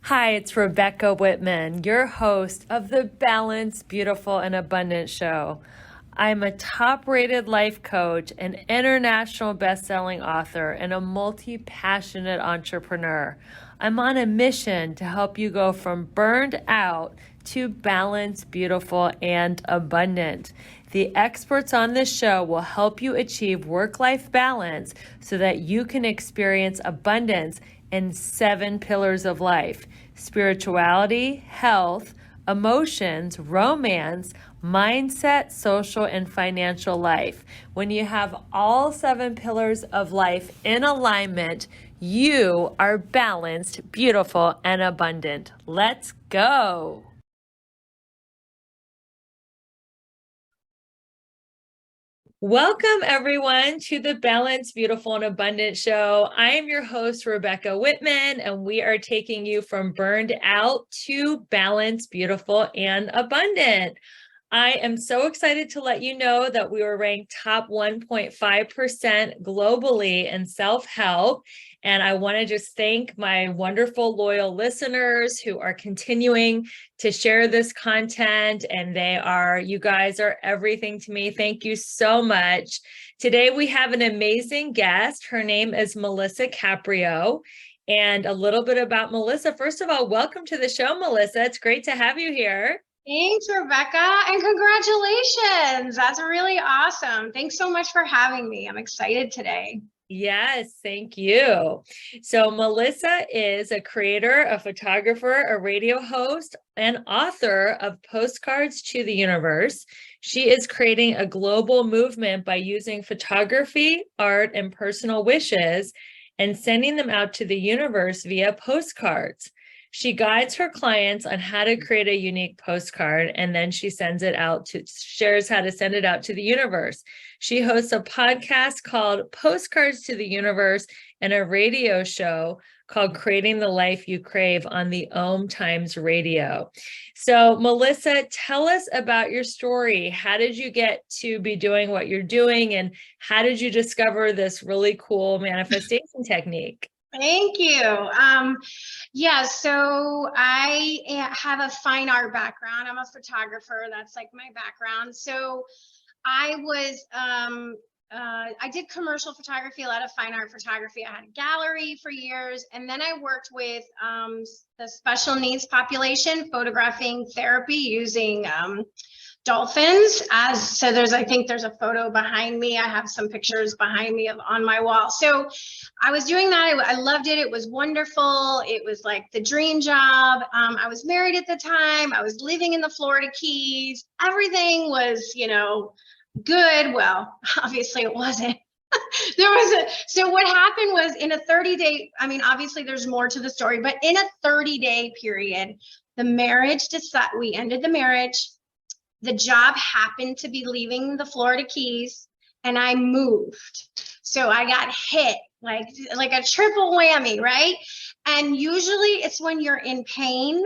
Hi, it's Rebecca Whitman, your host of the Balanced, Beautiful, and Abundant Show. I'm a top-rated life coach, an international best-selling author, and a multi-passionate entrepreneur. I'm on a mission to help you go from burned out to balanced, beautiful, and abundant. The experts on this show will help you achieve work-life balance so that you can experience abundance in 7 pillars of life: spirituality, health, emotions, romance, mindset, social, and financial life. When you have all 7 pillars of life in alignment, you are balanced, beautiful, and abundant. Let's go. Welcome, everyone, to the Balanced, Beautiful, and Abundant Show. I am your host, Rebecca Whitman, and we are taking you from burned out to balanced, beautiful, and abundant. I am so excited to let you know that we were ranked top 1.5% globally in self-help. And I want to just thank my wonderful, loyal listeners who are continuing to share this content. And you guys are everything to me. Thank you so much. Today, we have an amazing guest. Her name is Melisa Caprio. And a little bit about Melisa. First of all, welcome to the show, Melisa. It's great to have you here. Thanks, Rebecca, and congratulations. That's really awesome. Thanks so much for having me. I'm excited today. Yes, thank you. So Melisa is a creator, a photographer, a radio host, and author of Postcards to the Universe. She is creating a global movement by using photography, art, and personal wishes and sending them out to the universe via postcards. She guides her clients on how to create a unique postcard, and then she shares how to send it out to the universe. She hosts a podcast called Postcards to the Universe and a radio show called Creating the Life You Crave on the OMTimes Radio. So, Melisa, tell us about your story. How did you get to be doing what you're doing, and how did you discover this really cool manifestation technique? Thank you. So I have a fine art background. I'm a photographer. That's like my background. So I did commercial photography, a lot of fine art photography. I had a gallery for years, and then I worked with the special needs population, photographing therapy using dolphins. I think there's a photo behind me. I have some pictures behind me on my wall. So I was doing that. I loved it. It was wonderful. It was like the dream job. I was married at the time. I was living in the Florida Keys. Everything was, good. Well, obviously it wasn't. So what happened was in a 30-day, obviously there's more to the story, but in a 30-day period, we ended the marriage. The job happened to be leaving the Florida Keys, and I moved. So I got hit like a triple whammy, right? And usually it's when you're in pain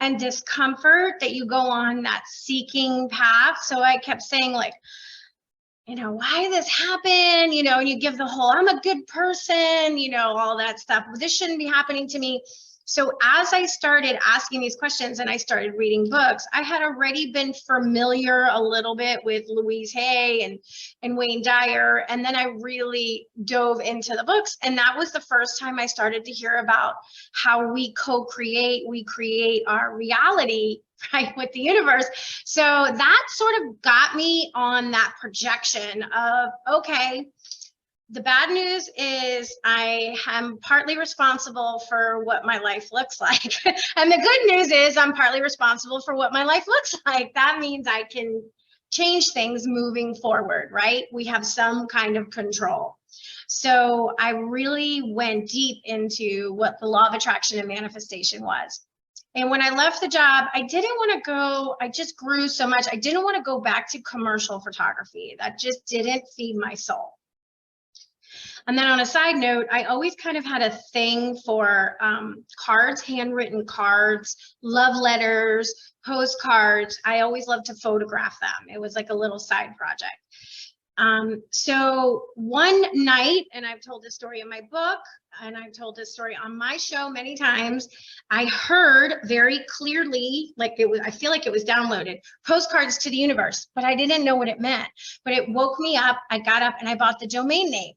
and discomfort that you go on that seeking path. So I kept saying why did this happen? And you give the whole, I'm a good person, all that stuff. This shouldn't be happening to me. So as I started asking these questions and I started reading books, I had already been familiar a little bit with Louise Hay and Wayne Dyer. And then I really dove into the books. And that was the first time I started to hear about how we create our reality, right, with the universe. So that sort of got me on that projection of, okay, the bad news is I am partly responsible for what my life looks like. And the good news is I'm partly responsible for what my life looks like. That means I can change things moving forward, right? We have some kind of control. So I really went deep into what the law of attraction and manifestation was. And when I left the job, I just grew so much. I didn't want to go back to commercial photography. That just didn't feed my soul. And then on a side note, I always kind of had a thing for cards, handwritten cards, love letters, postcards. I always loved to photograph them. It was like a little side project. So one night, and I've told this story in my book, and I've told this story on my show many times, I heard very clearly, like it was, I feel like it was downloaded, postcards to the universe, but I didn't know what it meant. But it woke me up. I got up and I bought the domain name,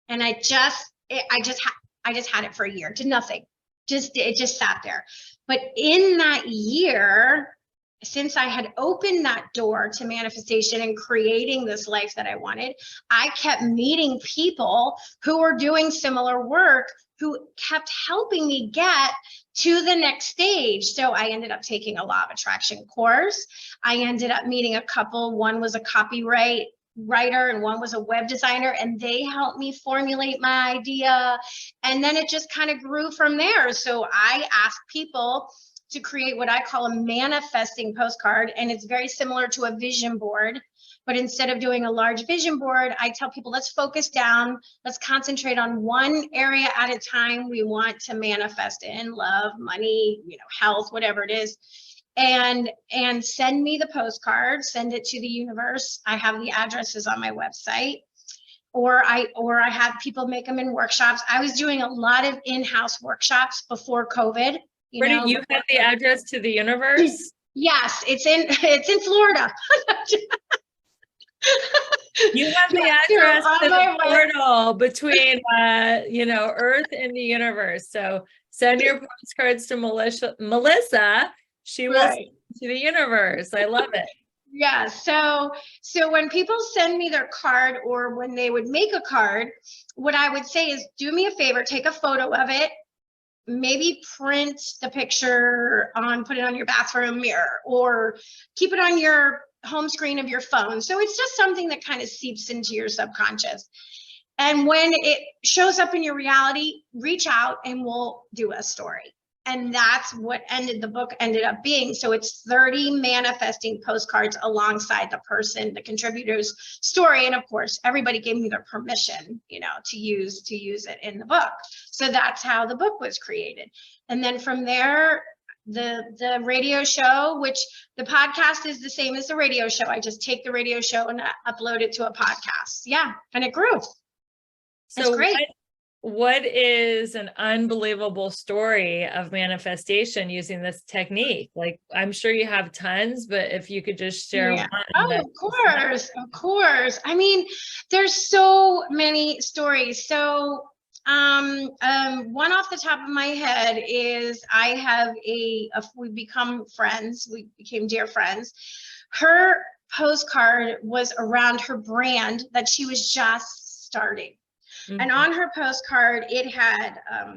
and I just had it for a year, did nothing. It just sat there. But in that year, since I had opened that door to manifestation and creating this life that I wanted, I kept meeting people who were doing similar work, who kept helping me get to the next stage. So I ended up taking a law of attraction course. I ended up meeting a couple. One was a copyright writer and one was a web designer, and they helped me formulate my idea. And then it just kind of grew from there. So I asked people to create what I call a manifesting postcard. And it's very similar to a vision board. But instead of doing a large vision board, I tell people, let's focus down. Let's concentrate on one area at a time we want to manifest in: love, money, health, whatever it is. And send me the postcard, send it to the universe. I have the addresses on my website. Or I have people make them in workshops. I was doing a lot of in-house workshops before COVID. Where did you have the address to the universe? Yes, it's in Florida. You have the address to the portal between Earth and the universe. So send your postcards to Melisa. She will send to the universe. I love it. Yeah. So when people send me their card, or when they would make a card, what I would say is, do me a favor, take a photo of it. Maybe print the picture put it on your bathroom mirror, or keep it on your home screen of your phone. So it's just something that kind of seeps into your subconscious. And when it shows up in your reality, reach out and we'll do a story. And that's what the book ended up being. So it's 30 manifesting postcards alongside the contributor's story. And of course, everybody gave me their permission, to use it in the book. So that's how the book was created. And then from there, the radio show, which the podcast is the same as the radio show. I just take the radio show and upload it to a podcast. Yeah. And it grew. So it's great. What is an unbelievable story of manifestation using this technique? Like, I'm sure you have tons, but if you could just share one. Oh, of course. I mean, there's so many stories. So one off the top of my head is, I have we become friends. We became dear friends. Her postcard was around her brand that she was just starting. Mm-hmm. And on her postcard, it had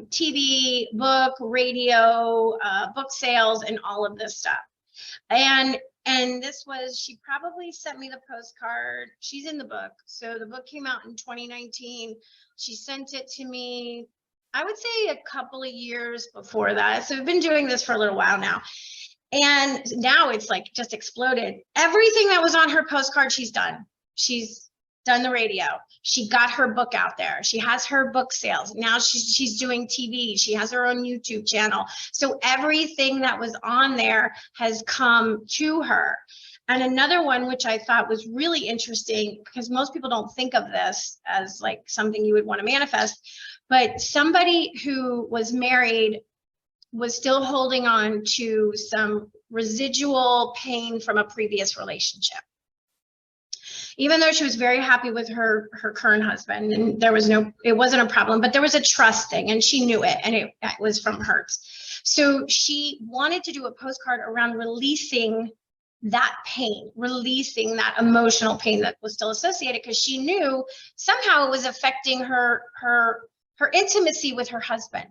TV, book, radio, book sales, and all of this stuff. And she probably sent me the postcard. She's in the book. So the book came out in 2019. She sent it to me, I would say, a couple of years before that. So we've been doing this for a little while now. And now it's like just exploded. Everything that was on her postcard, she's done. She's done the radio. She got her book out there. She has her book sales. Now she's doing TV. She has her own YouTube channel. So everything that was on there has come to her. And another one, which I thought was really interesting, because most people don't think of this as like something you would want to manifest, but somebody who was married was still holding on to some residual pain from a previous relationship. Even though she was very happy with her current husband, and it wasn't a problem, but there was a trust thing, and she knew it, and it was from hurts. So she wanted to do a postcard around releasing that pain, releasing that emotional pain that was still associated, because she knew somehow it was affecting her intimacy with her husband.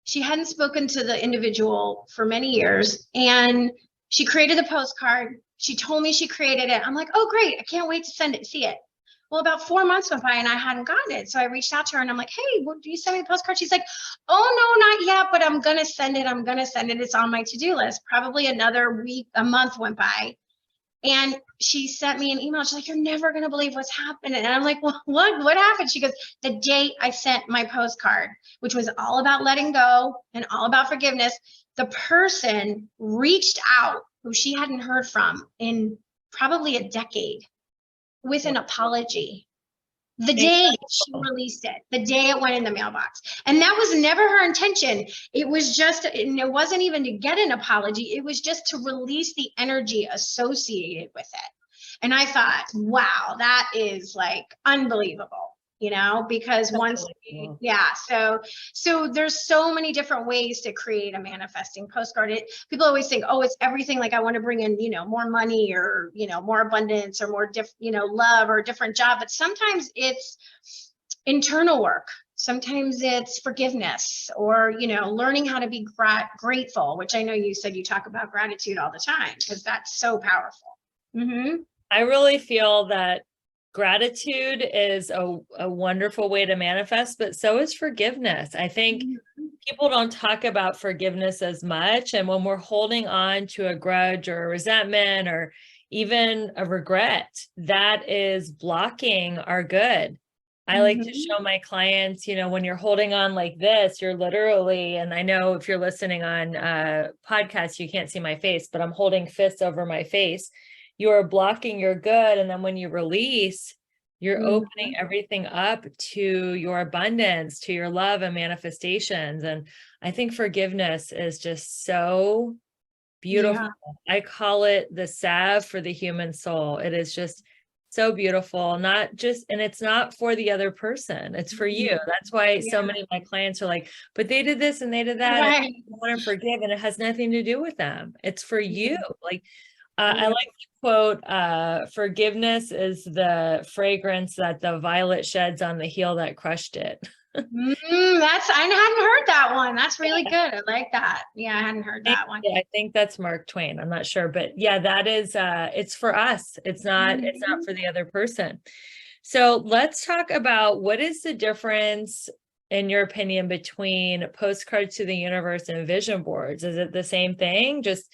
She hadn't spoken to the individual for many years, and she created the postcard. She told me she created it. I'm like, oh, great. I can't wait to see it. Well, about 4 months went by and I hadn't gotten it. So I reached out to her and I'm like, hey, do you send me a postcard? She's like, oh, no, not yet, but I'm going to send it. It's on my to-do list. Probably another week, a month went by. And she sent me an email. She's like, you're never going to believe what's happening. And I'm like, well, what happened? She goes, the date I sent my postcard, which was all about letting go and all about forgiveness, the person reached out who she hadn't heard from in probably a decade. with an apology. The day she released it, the day it went in the mailbox. And that was never her intention. It was just, and it wasn't even to get an apology. It was just to release the energy associated with it. And I thought, wow, that is like unbelievable, because once, so there's so many different ways to create a manifesting postcard. People always think, oh, it's everything. Like I want to bring in, more money or, more abundance or more, love or a different job. But sometimes it's internal work. Sometimes it's forgiveness or, learning how to be grateful, which I know you said you talk about gratitude all the time because that's so powerful. Mm-hmm. I really feel that gratitude is a wonderful way to manifest, but so is forgiveness. I think people don't talk about forgiveness as much. And when we're holding on to a grudge or a resentment or even a regret, that is blocking our good. I like to show my clients, when you're holding on like this, you're literally, and I know if you're listening on podcasts, you can't see my face, but I'm holding fists over my face. You are blocking your good. And then when you release, you're opening everything up to your abundance, to your love and manifestations. And I think forgiveness is just so beautiful. Yeah. I call it the salve for the human soul. It is just so beautiful, and it's not for the other person. It's for you. That's why so many of my clients are like, but they did this and they did that. Right. And I want to forgive. And it has nothing to do with them. It's for you. Like, I like to quote, forgiveness is the fragrance that the violet sheds on the heel that crushed it. I hadn't heard that one. That's really good. I like that. Yeah, I hadn't heard that one. I think that's Mark Twain. I'm not sure, but yeah, that is, it's for us. It's not for the other person. So let's talk about what is the difference, in your opinion, between postcards to the universe and vision boards? Is it the same thing? Just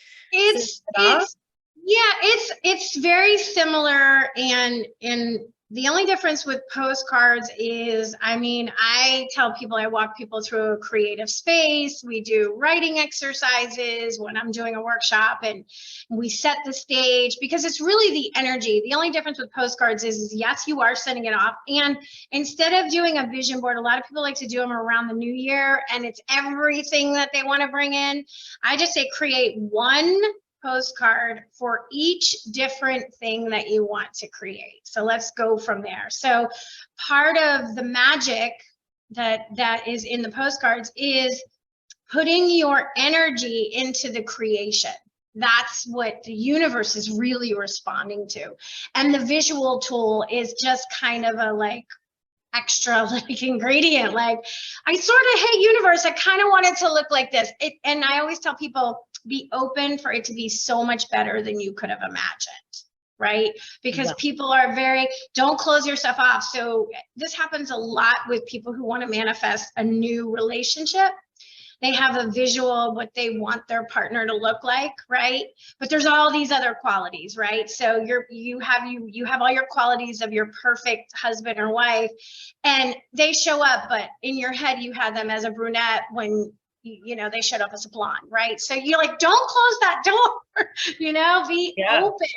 it's very similar, and the only difference with postcards is, I tell people, I walk people through a creative space. We do writing exercises when I'm doing a workshop, and we set the stage because it's really the energy. The only difference with postcards is yes, you are setting it off. And instead of doing a vision board, a lot of people like to do them around the new year, and it's everything that they want to bring in. I just say create one postcard for each different thing that you want to create. So let's go from there. So part of the magic that is in the postcards is putting your energy into the creation. That's what the universe is really responding to. And the visual tool is just kind of a extra ingredient. I sort of, hey, universe, I kind of want it to look like this. And I always tell people, be open for it to be so much better than you could have imagined, right? Because people are don't close yourself off. So this happens a lot with people who want to manifest a new relationship. They have a visual of what they want their partner to look like, right? But there's all these other qualities, right? So you have all your qualities of your perfect husband or wife, and they show up, but in your head you had them as a brunette when they showed up as a blonde, right? So you're like, don't close that door, be open,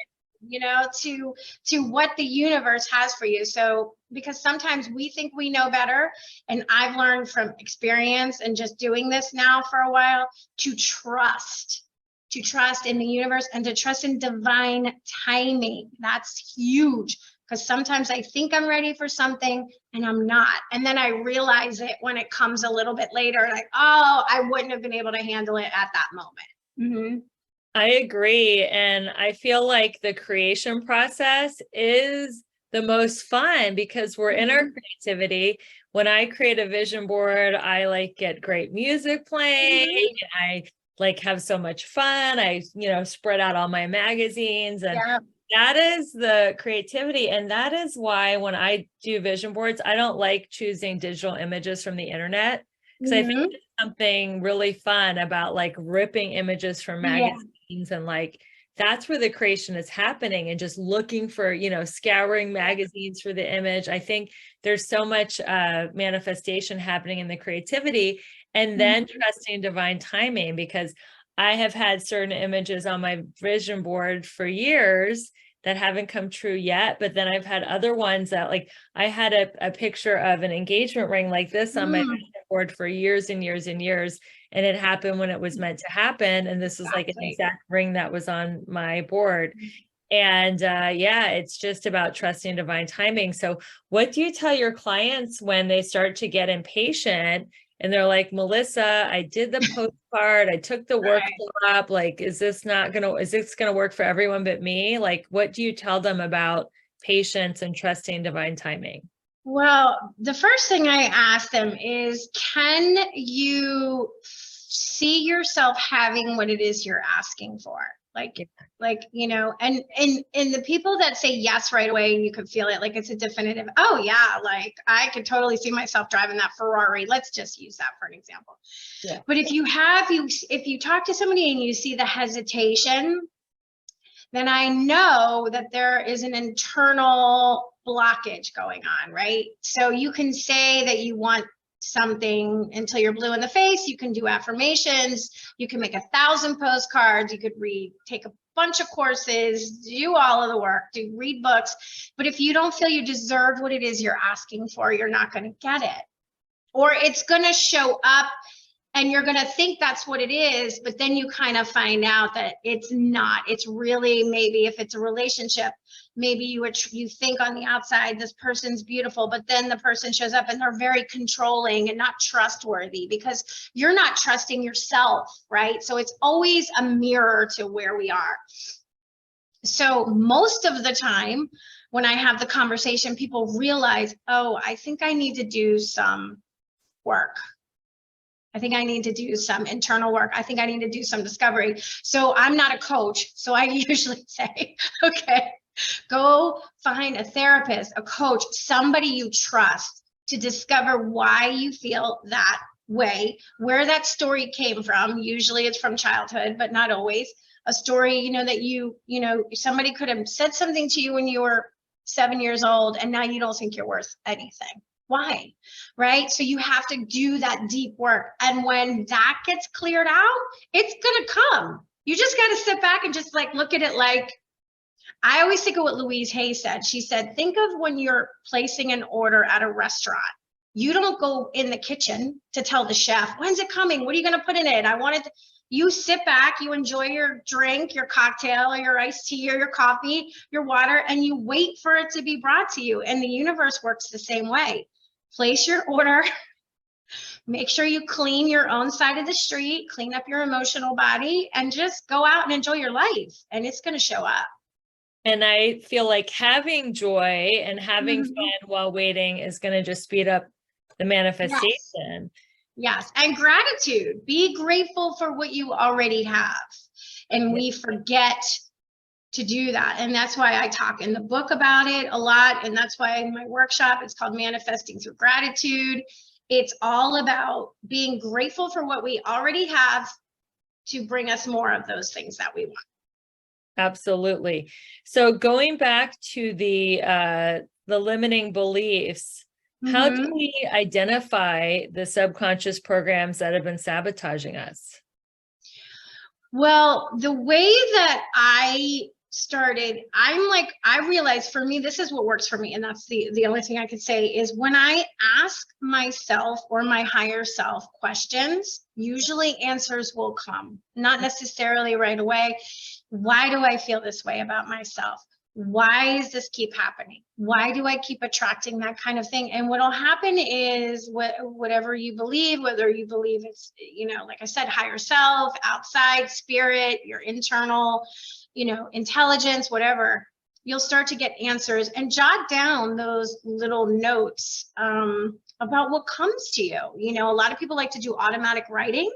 to what the universe has for you. So, because sometimes we think we know better, and I've learned from experience and just doing this now for a while to trust in the universe and to trust in divine timing. That's huge. Because sometimes I think I'm ready for something and I'm not. And then I realize it when it comes a little bit later, I wouldn't have been able to handle it at that moment. I agree. And I feel like the creation process is the most fun because we're in our creativity. When I create a vision board, I get great music playing. I have so much fun. I, spread out all my magazines, and that is the creativity. And that is why when I do vision boards, I don't like choosing digital images from the internet, because I think there's something really fun about ripping images from magazines, and that's where the creation is happening, and just looking for, scouring magazines for the image. I think there's so much manifestation happening in the creativity, and then trusting divine timing, because I have had certain images on my vision board for years that haven't come true yet. But then I've had other ones that, like, I had a picture of an engagement ring like this on my vision board for years and years and years. And it happened when it was meant to happen. And this is like an exact ring that was on my board. And yeah, it's just about trusting divine timing. So what do you tell your clients when they start to get impatient and they're like, Melissa, I did the postcard, I took the workshop, like, is this gonna work for everyone but me? Like, what do you tell them about patience and trusting divine timing? Well, the first thing I ask them is, can you see yourself having what it is you're asking for? Like, you know, and the people that say yes right away, and you can feel it, like it's a definitive, oh yeah, like I could totally see myself driving that Ferrari. Let's just use that for an example. Yeah. But if you talk to somebody and you see the hesitation, then I know that there is an internal blockage going on, right? So you can say that you want something until you're blue in the face. You can do affirmations. You can make 1,000 postcards. You could take a bunch of courses, do all of the work, read books. But if you don't feel you deserve what it is you're asking for, you're not going to get it. Or it's going to show up and you're going to think that's what it is, but then you kind of find out that it's not. It's really, maybe if it's a relationship, maybe you think on the outside this person's beautiful, but then the person shows up and they're very controlling and not trustworthy because you're not trusting yourself, right? So it's always a mirror to where we are. So most of the time when I have the conversation, people realize, oh, I think I need to do some work. I think I need to do some internal work. I think I need to do some discovery. So I'm not a coach. So I usually say, okay, go find a therapist, a coach, somebody you trust to discover why you feel that way, where that story came from. Usually it's from childhood, but not always. A story, you know, that somebody could have said something to you when you were 7 years old, and now you don't think you're worth anything. Why? Right? So you have to do that deep work. And when that gets cleared out, it's going to come. You just got to sit back and just like look at it. Like, I always think of what Louise Hay said. She said, think of when you're placing an order at a restaurant. You don't go in the kitchen to tell the chef, when's it coming? What are you going to put in it? You sit back, you enjoy your drink, your cocktail, or your iced tea, or your coffee, your water, and you wait for it to be brought to you. And the universe works the same way. Place your order, make sure you clean your own side of the street, clean up your emotional body, and just go out and enjoy your life. And it's going to show up. And I feel like having joy and having fun while waiting is going to just speed up the manifestation. Yes. And gratitude. Be grateful for what you already have. And we forget to do that. And that's why I talk in the book about it a lot. And that's why in my workshop, it's called Manifesting Through Gratitude. It's all about being grateful for what we already have to bring us more of those things that we want. Absolutely. So going back to the limiting beliefs, how do we identify the subconscious programs that have been sabotaging us? Well, the way that I started, I realized for me, this is what works for me. And that's the only thing I could say is when I ask myself or my higher self questions, usually answers will come, not necessarily right away. Why do I feel this way about myself? Why does this keep happening? Why do I keep attracting that kind of thing? And what'll happen is whatever you believe, whether you believe it's, like I said, higher self, outside, spirit, your internal, intelligence, whatever, you'll start to get answers and jot down those little notes about what comes to you. A lot of people like to do automatic writing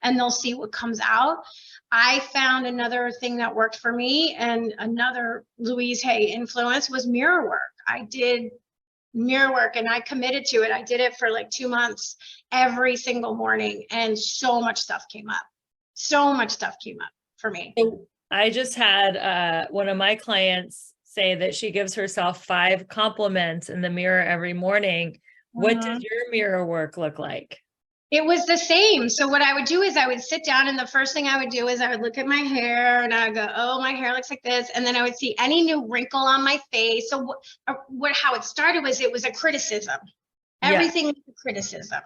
and they'll see what comes out. I found another thing that worked for me, and another Louise Hay influence was mirror work. I did mirror work and I committed to it. I did it for like 2 months every single morning, and so much stuff came up. So much stuff came up for me. I just had one of my clients say that she gives herself 5 compliments in the mirror every morning. What does your mirror work look like? It was the same. So what I would do is I would sit down, and the first thing I would do is I would look at my hair, and I would go, oh, my hair looks like this. And then I would see any new wrinkle on my face. So how it started was, it was a criticism. Everything was a criticism.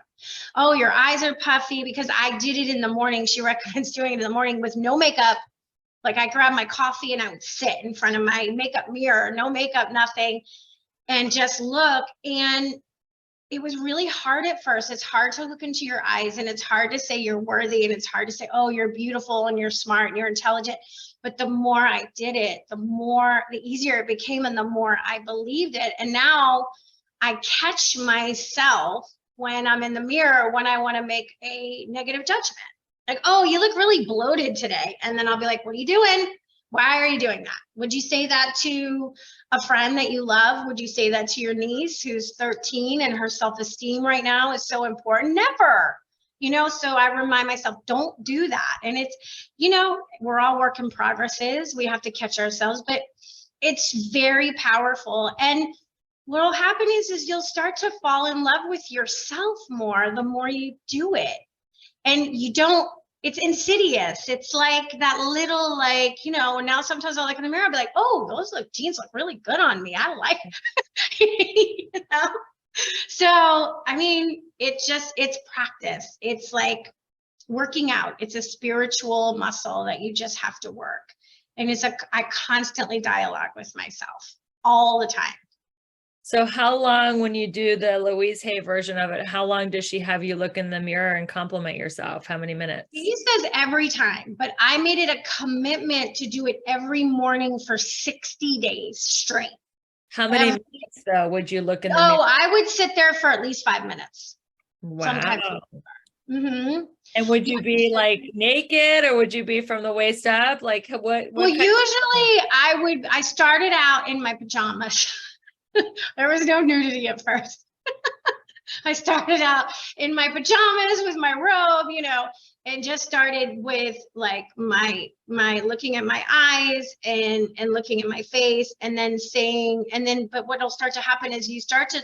Oh, your eyes are puffy, because I did it in the morning. She recommends doing it in the morning with no makeup. Like, I grabbed my coffee and I would sit in front of my makeup mirror, no makeup, nothing, and just look. And it was really hard at first. It's hard to look into your eyes, and it's hard to say you're worthy, and it's hard to say, oh, you're beautiful and you're smart and you're intelligent. But the more I did it, the easier it became, and the more I believed it. And now I catch myself when I'm in the mirror, when I want to make a negative judgment. Like, oh, you look really bloated today. And then I'll be like, what are you doing? Why are you doing that? Would you say that to a friend that you love? Would you say that to your niece who's 13 and her self-esteem right now is so important? Never. So I remind myself, don't do that. And it's, we're all work in progresses. We have to catch ourselves, but it's very powerful. And what will happen is you'll start to fall in love with yourself more the more you do it. And it's insidious. It's like that little, now sometimes I'll look in the mirror and be like, oh, those jeans look really good on me. I like it. So, it's practice. It's like working out. It's a spiritual muscle that you just have to work. And I constantly dialogue with myself all the time. So how long, when you do the Louise Hay version of it, how long does she have you look in the mirror and compliment yourself? How many minutes? She says every time, but I made it a commitment to do it every morning for 60 days straight. How many minutes though would you look in the mirror? Oh, I would sit there for at least 5 minutes. Wow. Mm-hmm. And would you be like naked, or would you be from the waist up? Like what well, usually I started out in my pajamas. There was no nudity at first. I started out in my pajamas with my robe, and just started with like my looking at my eyes and looking at my face, and then but what'll start to happen is you start to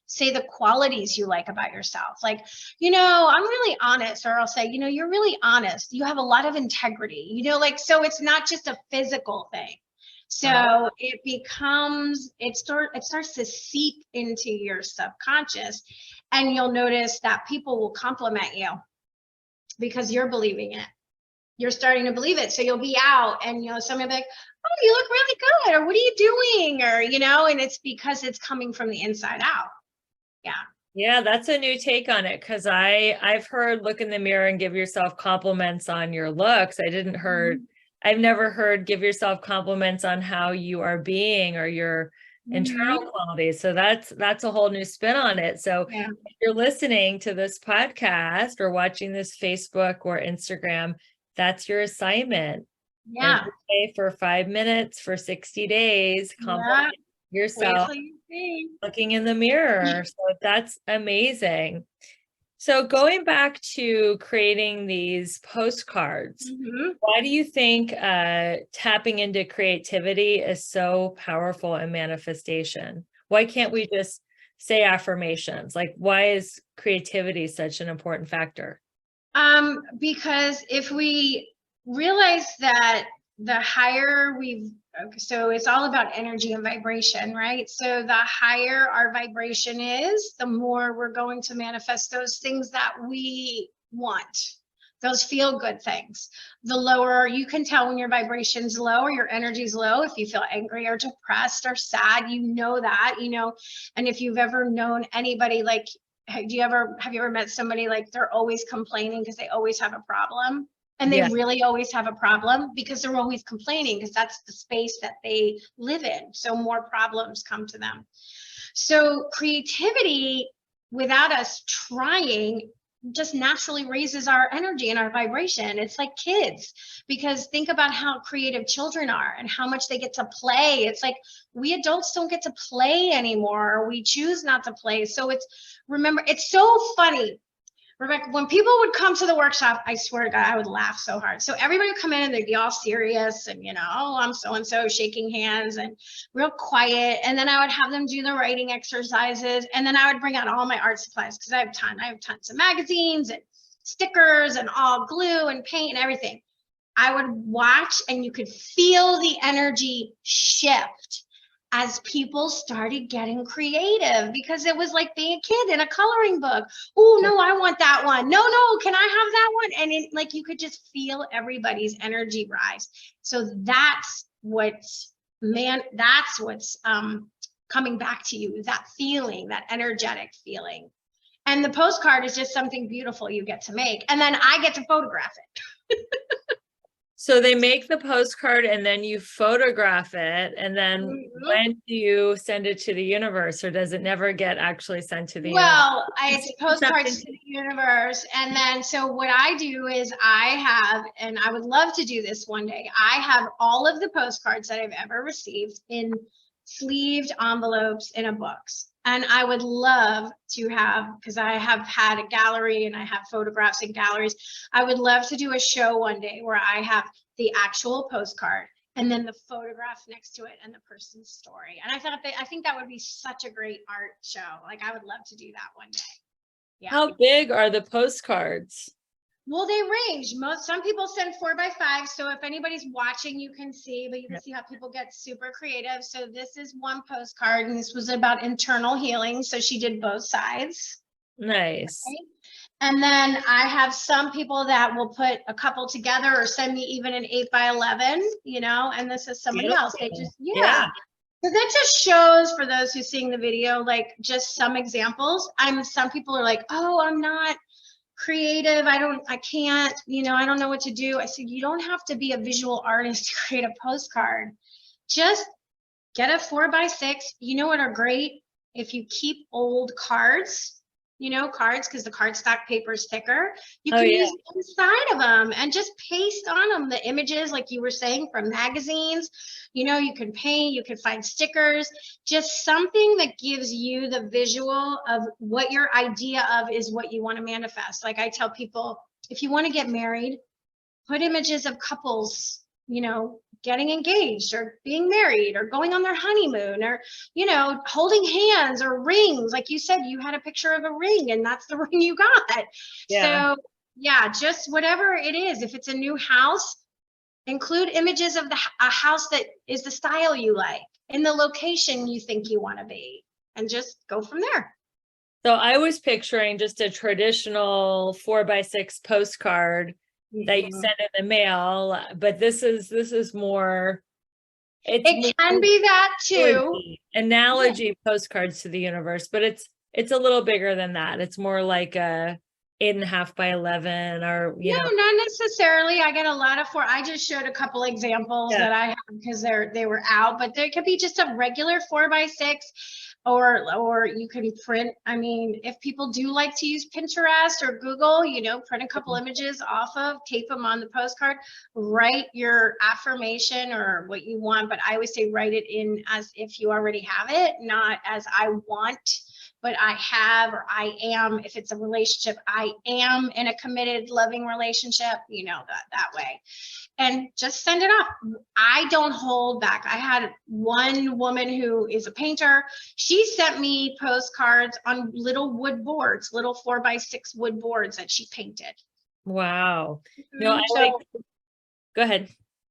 say the qualities you like about yourself. Like, I'm really honest, or I'll say, you're really honest. You have a lot of integrity, so it's not just a physical thing. So it starts to seep into your subconscious, and you'll notice that people will compliment you because you're believing it. You're starting to believe it. So you'll be out and, somebody will be like, oh, you look really good, or what are you doing? Or, and it's because it's coming from the inside out. Yeah. Yeah, that's a new take on it, because I've heard look in the mirror and give yourself compliments on your looks. I've never heard give yourself compliments on how you are being or your internal qualities. So that's a whole new spin on it. So if you're listening to this podcast or watching this Facebook or Instagram, that's your assignment. Yeah. Every day for 5 minutes for 60 days, compliment yourself looking in the mirror. So that's amazing. So going back to creating these postcards, why do you think tapping into creativity is so powerful in manifestation? Why can't we just say affirmations? Like, why is creativity such an important factor? Because if we realize that so it's all about energy and vibration, right? So the higher our vibration is, the more we're going to manifest those things that we want, those feel good things. The lower, you can tell when your vibration's low or your energy's low. If you feel angry or depressed or sad, that, and if you've ever known anybody, like, have you ever met somebody like they're always complaining because they always have a problem? And they really always have a problem because they're always complaining, because that's the space that they live in. So more problems come to them. So creativity, without us trying, just naturally raises our energy and our vibration. It's like kids, because think about how creative children are and how much they get to play. It's like we adults don't get to play anymore. We choose not to play. So it's so funny. Rebecca, when people would come to the workshop, I swear to God, I would laugh so hard. So everybody would come in and they'd be all serious and, oh, I'm so-and-so, shaking hands and real quiet. And then I would have them do the writing exercises. And then I would bring out all my art supplies because I have tons of magazines and stickers and all glue and paint and everything. I would watch and you could feel the energy shift as people started getting creative, because it was like being a kid in a coloring book. Oh, no, I want that one. No, can I have that one? And it, like, you could just feel everybody's energy rise. So that's what's coming back to you, that feeling, that energetic feeling. And the postcard is just something beautiful you get to make. And then I get to photograph it. So they make the postcard and then you photograph it. And then when do you send it to the universe, or does it never get actually sent to the universe? Well, it's postcards to the universe. And then, so what I do is and I would love to do this one day, I have all of the postcards that I've ever received in sleeved envelopes in a box. And I would love to have, because I have had a gallery and I have photographs in galleries, I would love to do a show one day where I have the actual postcard and then the photograph next to it and the person's story. And I think that would be such a great art show. Like, I would love to do that one day. Yeah. How big are the postcards? Well, they range. Some people send 4x5. So if anybody's watching, you can see, but you can see how people get super creative. So this is one postcard, and this was about internal healing. So she did both sides. Nice. Okay. And then I have some people that will put a couple together or send me even an 8x11, and this is somebody else. They just, yeah. So that just shows, for those who's seeing the video, like, just some examples. Some people are like, oh, I'm not creative, I can't, I don't know what to do. I said, you don't have to be a visual artist to create a postcard. Just get a 4x6. You know what are great? If you keep old cards, cards, because the cardstock paper is thicker, you can use inside of them and just paste on them the images, like you were saying, from magazines. You can paint, you can find stickers, just something that gives you the visual of what your idea of is what you want to manifest. Like I tell people, if you want to get married, put images of couples, getting engaged or being married or going on their honeymoon or, holding hands or rings. Like you said, you had a picture of a ring and that's the ring you got. Yeah. So yeah, just whatever it is. If it's a new house, include images of a house that is the style you like in the location you think you want to be, and just go from there. So I was picturing just a traditional 4x6 postcard that you send in the mail, but this is more. It can be that too. Analogy postcards to the universe, but it's a little bigger than that. It's more like a 8.5x11, or no, not necessarily. I get a lot of I just showed a couple examples that I have because they were out, but there could be just a regular 4x6. Or you can print. I mean, if people do like to use Pinterest or Google, print a couple images off of, tape them on the postcard, write your affirmation or what you want. But I always say write it in as if you already have it, not as I want, but I have, or I am. If it's a relationship, I am in a committed, loving relationship, that way. And just send it off. I don't hold back. I had one woman who is a painter. She sent me postcards on little wood boards, little 4x6 wood boards that she painted. Wow. No, go ahead.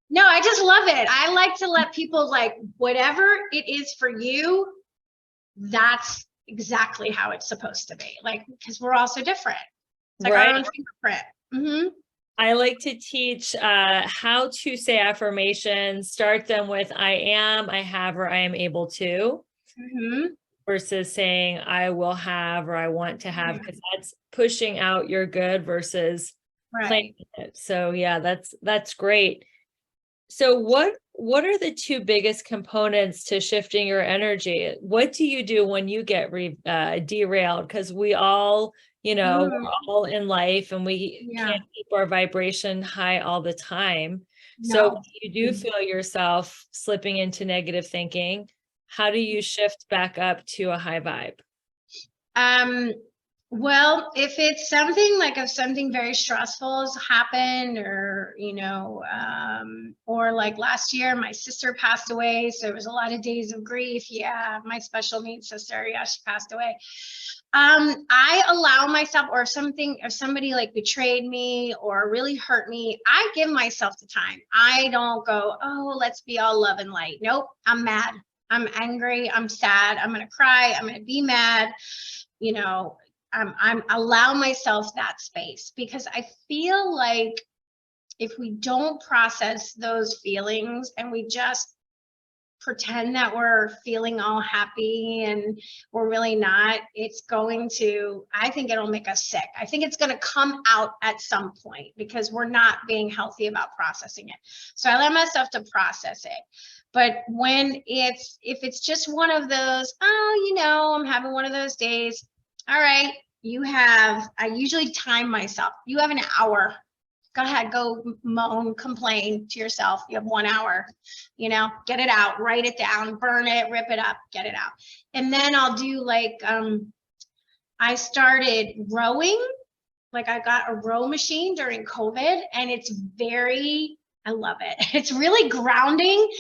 No, I just love it. I like to let people, like, whatever it is for you, that's exactly how it's supposed to be. Like, because we're all so different. It's like our own fingerprint. Mm-hmm. I like to teach how to say affirmations. Start them with I am, I have, or I am able to, versus saying I will have or I want to have, because that's pushing out your good versus claiming it. So yeah, that's great. So what are the two biggest components to shifting your energy? What do you do when you get derailed? Because we all, we're all in life and we can't keep our vibration high all the time. No. So when you do feel yourself slipping into negative thinking, how do you shift back up to a high vibe? Well, if it's something like if something very stressful has happened, or, or like last year, my sister passed away. So it was a lot of days of grief. Yeah, my special needs sister. Yeah, she passed away. I allow myself, or if somebody like betrayed me or really hurt me, I give myself the time. I don't go, oh, let's be all love and light. Nope, I'm mad. I'm angry. I'm sad. I'm going to cry. I'm going to be mad. You know, I'm allow myself that space, because I feel like if we don't process those feelings and we just pretend that we're feeling all happy and we're really not, I think it'll make us sick. I think it's going to come out at some point because we're not being healthy about processing it. So I allow myself to process it. But if it's just one of those, I'm having one of those days. All right, I usually time myself. You have an hour. Go ahead, go moan, complain to yourself. You have 1 hour, get it out, write it down, burn it, rip it up, get it out. And then I'll do I started rowing. Like I got a row machine during COVID, and I love it. It's really grounding.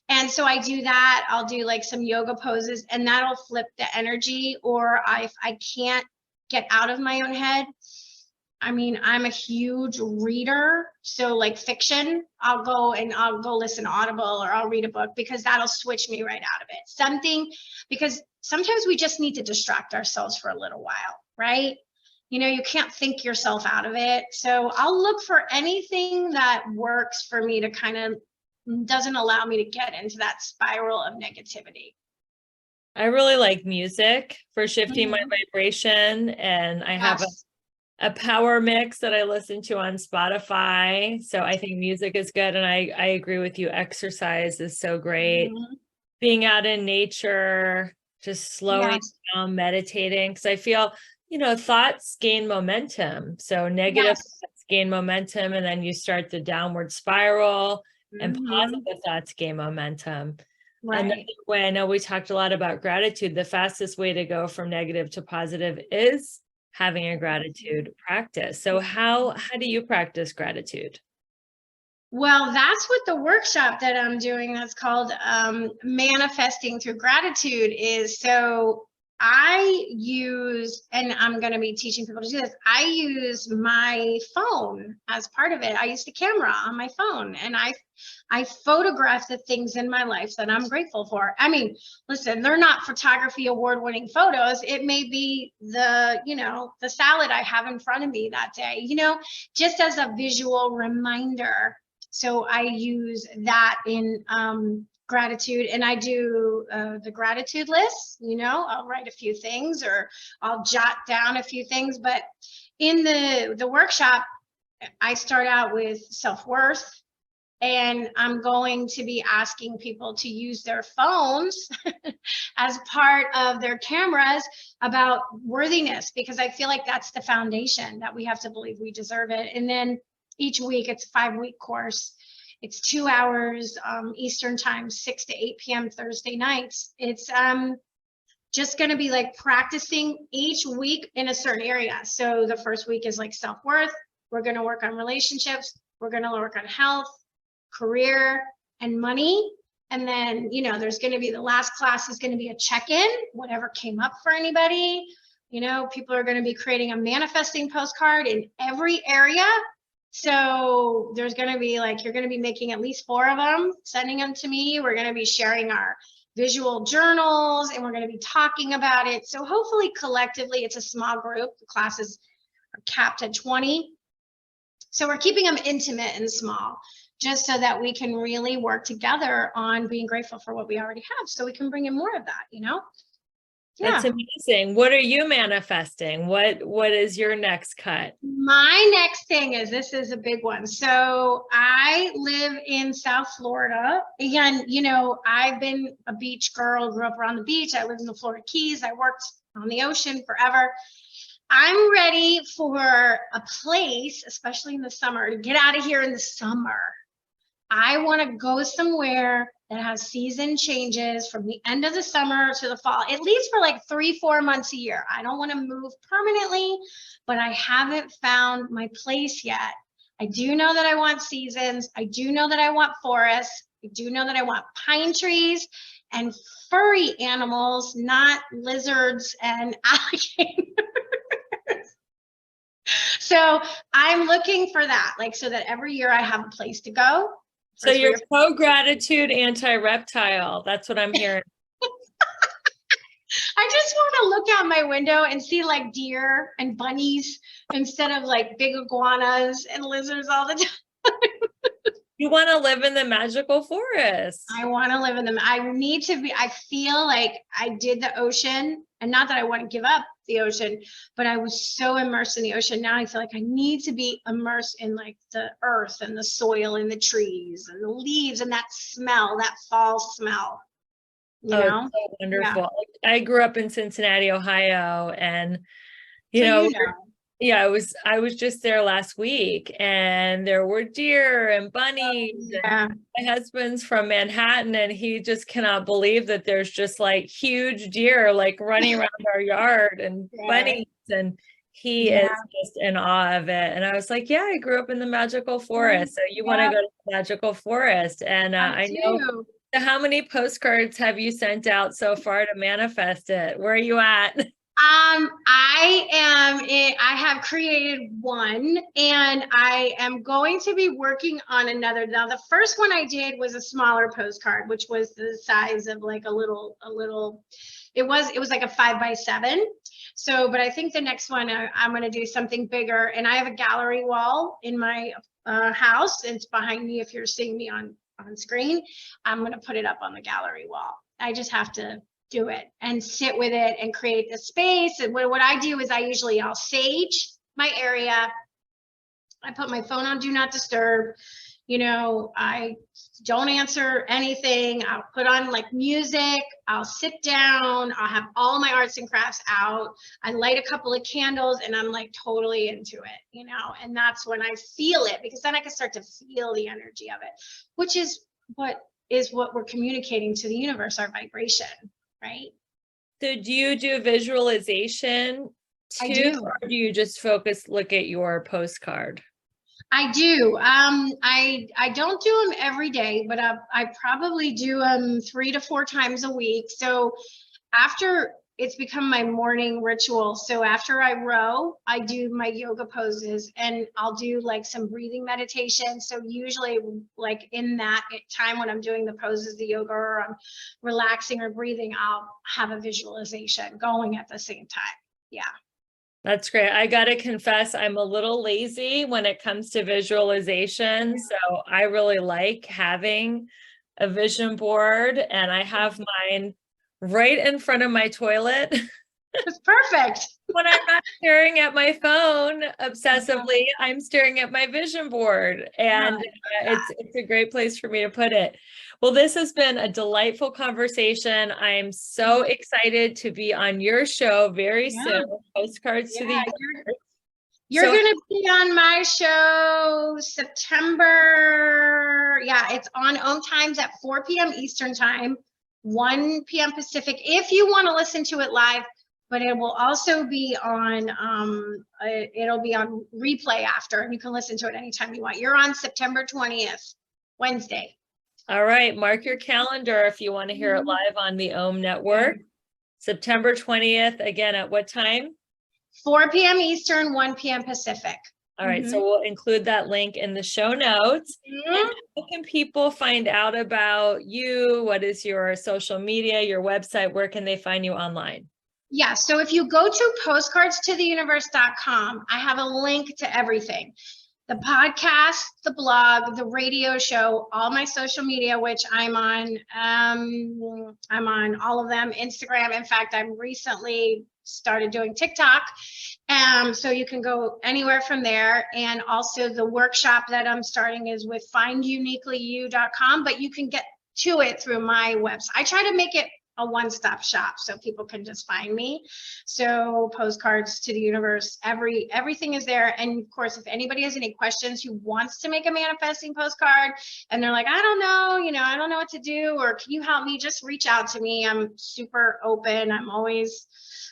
And so I do that. I'll do like some yoga poses, and that'll flip the energy. Or if I can't get out of my own head, I'm a huge reader. So like fiction, I'll go listen to Audible, or I'll read a book, because that'll switch me right out of it. Because sometimes we just need to distract ourselves for a little while, right? You can't think yourself out of it. So I'll look for anything that works for me to kind of doesn't allow me to get into that spiral of negativity. I really like music for shifting my vibration, and I have a power mix that I listen to on Spotify. So I think music is good. And I agree with you. Exercise is so great. Being out in nature, just slowing down, meditating. Because I feel, thoughts gain momentum. So negative thoughts gain momentum, and then you start the downward spiral, and positive thoughts gain momentum. Right. Another way, I know we talked a lot about gratitude. The fastest way to go from negative to positive is having a gratitude practice. So how do you practice gratitude? Well, that's what the workshop that I'm doing, that's called Manifesting Through Gratitude, is. So I use, and I'm going to be teaching people to do this, I use my phone as part of it. I use the camera on my phone, and I photograph the things in my life that I'm grateful for. Listen, they're not photography award-winning photos. It may be the salad I have in front of me that day, just as a visual reminder. So I use that in gratitude, and I do the gratitude list. I'll write a few things, or I'll jot down a few things. But in the workshop, I start out with self-worth, and I'm going to be asking people to use their phones as part of their cameras about worthiness, because I feel like that's the foundation, that we have to believe we deserve it. And then each week, it's a 5-week course. It's 2 hours Eastern time, 6 to 8 p.m. Thursday nights. It's just going to be like practicing each week in a certain area. So the first week is like self-worth. We're going to work on relationships. We're going to work on health, career, and money. And then, there's going to be, the last class is going to be a check-in, whatever came up for anybody. People are going to be creating a manifesting postcard in every area. So there's going to be you're going to be making at least 4 of them, sending them to me. We're going to be sharing our visual journals, and we're going to be talking about it. So hopefully collectively, it's a small group. The classes are capped at 20. So we're keeping them intimate and small, just so that we can really work together on being grateful for what we already have, so we can bring in more of that, That's amazing. What are you manifesting? What is your next cut? My next thing this is a big one. So I live in South Florida. Again, I've been a beach girl, grew up around the beach. I lived in the Florida Keys. I worked on the ocean forever. I'm ready for a place, especially in the summer, to get out of here in the summer. I want to go somewhere that has season changes from the end of the summer to the fall, at least for like 3-4 months a year. I don't want to move permanently, but I haven't found my place yet. I do know that I want seasons. I do know that I want forests. I do know that I want pine trees and furry animals, not lizards and alligators. So I'm looking for that, like, so that every year I have a place to go. So you're pro-gratitude, anti-reptile. That's what I'm hearing. I just want to look out my window and see like deer and bunnies instead of like big iguanas and lizards all the time. You want to live in the magical forest. I want to live in them. I need to be, I feel like I did the ocean, and not that I want to give up the ocean, but I was so immersed in the ocean. Now I feel like I need to be immersed in like the earth and the soil and the trees and the leaves and that smell, that fall smell. You know? So wonderful. Yeah. I grew up in Cincinnati, Ohio, and yeah, I was just there last week, and there were deer and bunnies. Yeah. And my husband's from Manhattan, and he just cannot believe that there's just like huge deer like running around our yard and bunnies, and he is just in awe of it. And I was like, yeah, I grew up in the magical forest, so you want to go to the magical forest. And I know. So how many postcards have you sent out so far to manifest it? Where are you at? I have created one, and I am going to be working on another. Now, the first one I did was a smaller postcard, which was the size of like a little, it was like a 5x7. So, but I think the next one I'm going to do something bigger, and I have a gallery wall in my house. It's behind me. If you're seeing me on screen, I'm going to put it up on the gallery wall. I just have to do it and sit with it and create the space. And what I do is I'll sage my area. I put my phone on do not disturb. I don't answer anything. I'll put on like music. I'll sit down. I'll have all my arts and crafts out. I light a couple of candles, and I'm like totally into it, and that's when I feel it, because then I can start to feel the energy of it, which is what we're communicating to the universe, our vibration, right? So do you do visualization too? I do. Or do you just look at your postcard? I do. I don't do them every day, but I probably do them 3 to 4 times a week. So after, it's become my morning ritual. So after I row, I do my yoga poses, and I'll do like some breathing meditation. So usually like in that time when I'm doing the poses, the yoga, or I'm relaxing or breathing, I'll have a visualization going at the same time. Yeah. That's great. I got to confess, I'm a little lazy when it comes to visualization. So I really like having a vision board, and I have mine right in front of my toilet. It's perfect. When I'm not staring at my phone obsessively, I'm staring at my vision board, and it's a great place for me to put it. Well, this has been a delightful conversation. I'm so excited to be on your show very soon. Postcards to the Universe. You're going to be on my show September. Yeah, it's on OMTimes at 4 p.m. Eastern time, 1 p.m. Pacific. If you want to listen to it live, but it will also be on it'll be on replay after, and you can listen to it anytime you want. You're on September 20th, Wednesday. All right, mark your calendar if you want to hear it live on the OM network. September 20th, again, at what time? 4 p.m. Eastern, 1 p.m. Pacific. All right, so we'll include that link in the show notes. And how can people find out about you? What is your social media, your website? Where can they find you online? Yeah, so if you go to postcardsToTheUniverse.com, I have a link to everything. The podcast, the blog, the radio show, all my social media, which I'm on all of them, Instagram. In fact, I'm recently started doing TikTok. So you can go anywhere from there. And also the workshop that I'm starting is with finduniquelyyou.com, but you can get to it through my website. I try to make it a one-stop shop, so people can just find me. So Postcards to the Universe, everything is there. And of course, if anybody has any questions, who wants to make a manifesting postcard and they're like, I don't know, I don't know what to do, or can you help me, just reach out to me. I'm super open. I'm always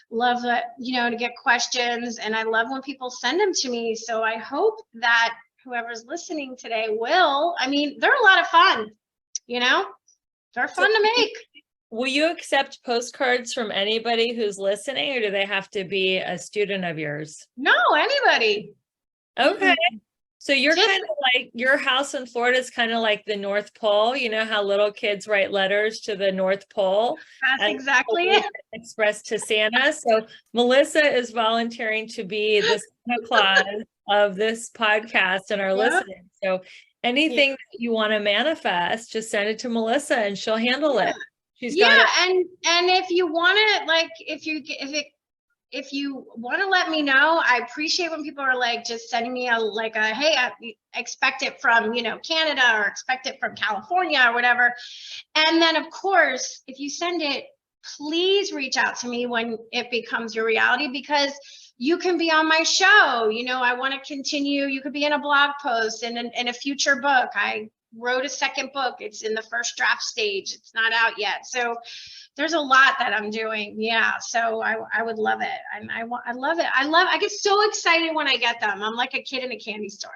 love that, to get questions, and I love when people send them to me. So I hope that whoever's listening today will. I mean, they're a lot of fun, they're fun to make. Will you accept postcards from anybody who's listening, or do they have to be a student of yours? No, anybody. Okay. So you're kind of like, your house in Florida is kind of like the North Pole. You know how little kids write letters to the North Pole? That's exactly it. Expressed to Santa. So Melisa is volunteering to be the Santa Claus of this podcast and our listening. So anything that you want to manifest, just send it to Melisa and she'll handle it. She's got it. And if you want to, like, if you want to let me know, I appreciate when people are like just sending me hey, I expect it from, Canada, or expect it from California or whatever. And then of course, if you send it, please reach out to me when it becomes your reality, because you can be on my show. I want to continue. You could be in a blog post and in a future book. I wrote a second book. It's in the first draft stage. It's not out yet. So there's a lot that I'm doing. Yeah. So I would love it. And I love it. I get so excited when I get them. I'm like a kid in a candy store.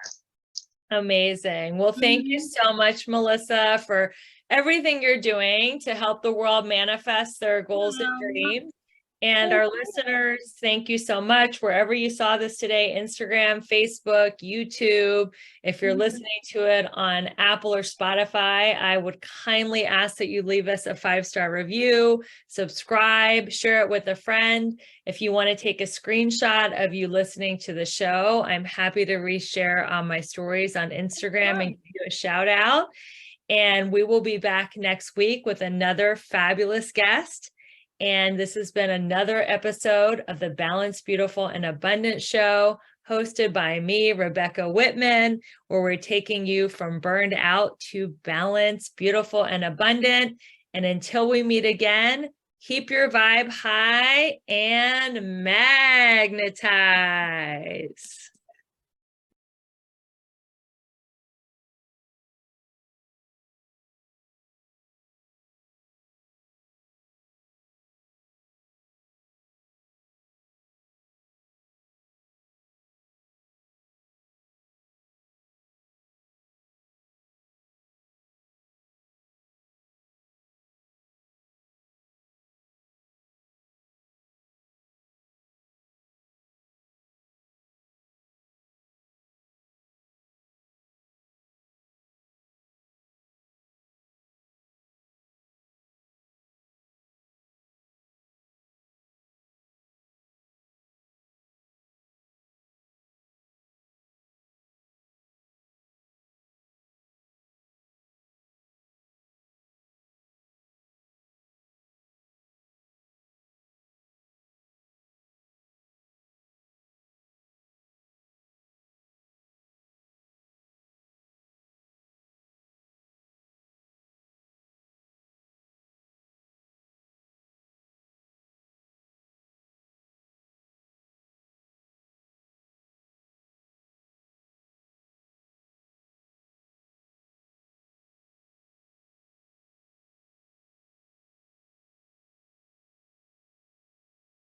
Amazing. Well, thank you so much, Melisa, for everything you're doing to help the world manifest their goals and dreams. And our listeners, thank you so much. Wherever you saw this today, Instagram, Facebook, YouTube, if you're listening to it on Apple or Spotify, I would kindly ask that you leave us a 5-star review, subscribe, share it with a friend. If you want to take a screenshot of you listening to the show, I'm happy to reshare on my stories on Instagram and give you a shout out. And we will be back next week with another fabulous guest. And this has been another episode of the Balanced, Beautiful, and Abundant Show, hosted by me, Rebecca Whitman, where we're taking you from burned out to balanced, beautiful, and abundant. And until we meet again, keep your vibe high and magnetize.